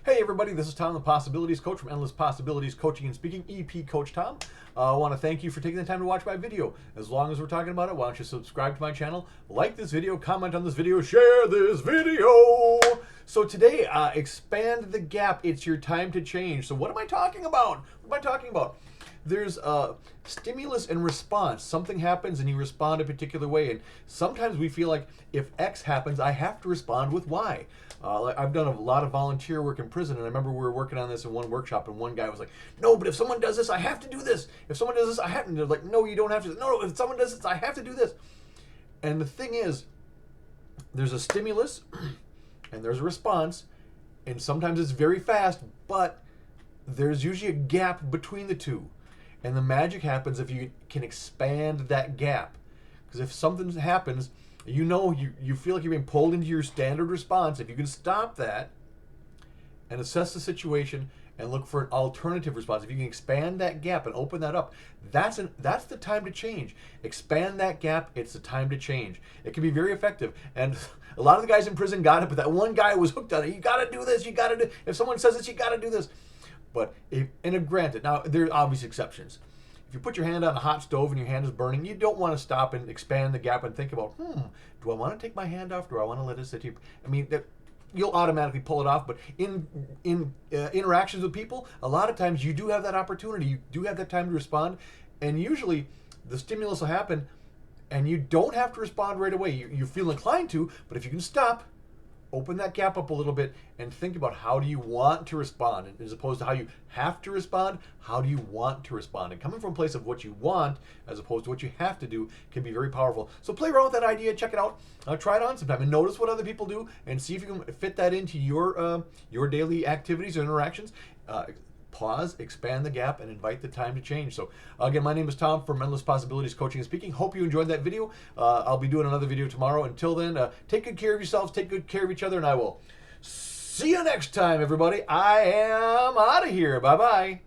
Hey everybody, this is Tom, the Possibilities Coach from Endless Possibilities Coaching and Speaking, EP Coach Tom. I want to thank you for taking the time to watch my video. As long as we're talking about it, why don't you subscribe to my channel, like this video, comment on this video, share this video. So today, expand the gap. It's your time to change. So what am I talking about? What am I talking about? There's stimulus and response. Something happens and you respond a particular way. And sometimes we feel like if X happens, I have to respond with Y. I've done a lot of volunteer work in prison, and I remember we were working on this in one workshop, and one guy was like, no, but if someone does this, I have to do this. If someone does this, I have to. And they're like, no, you don't have to. No, if someone does this, I have to do this. And the thing is, there's a stimulus, and there's a response, and sometimes it's very fast, but there's usually a gap between the two. And the magic happens if you can expand that gap. Because if something happens, you feel like you're being pulled into your standard response. If you can stop that and assess the situation and look for an alternative response, if you can expand that gap and open that up, that's the time to change. Expand that gap, it's the time to change. It can be very effective. And a lot of the guys in prison got it, but that one guy was hooked on it. You got to do this, you got to do, if someone says this, you got to do this. But, granted, now there are obvious exceptions. If you put your hand on a hot stove and your hand is burning, you don't want to stop and expand the gap and think about, do I want to take my hand off? Do I want to let it sit here? I mean, you'll automatically pull it off. But in interactions with people, a lot of times you do have that opportunity. You do have that time to respond. And usually the stimulus will happen and you don't have to respond right away. You feel inclined to, but if you can stop, open that gap up a little bit and think about how do you want to respond, as opposed to how you have to respond. How do you want to respond? And coming from a place of what you want as opposed to what you have to do can be very powerful. So play around with that idea, check it out, try it on sometime, and notice what other people do, and see if you can fit that into your daily activities or interactions. Pause, expand the gap, and invite the time to change. So again, my name is Tom from Endless Possibilities Coaching and Speaking. Hope you enjoyed that video. I'll be doing another video tomorrow. Until then, take good care of yourselves, take good care of each other, and I will see you next time, everybody. I am out of here. Bye-bye.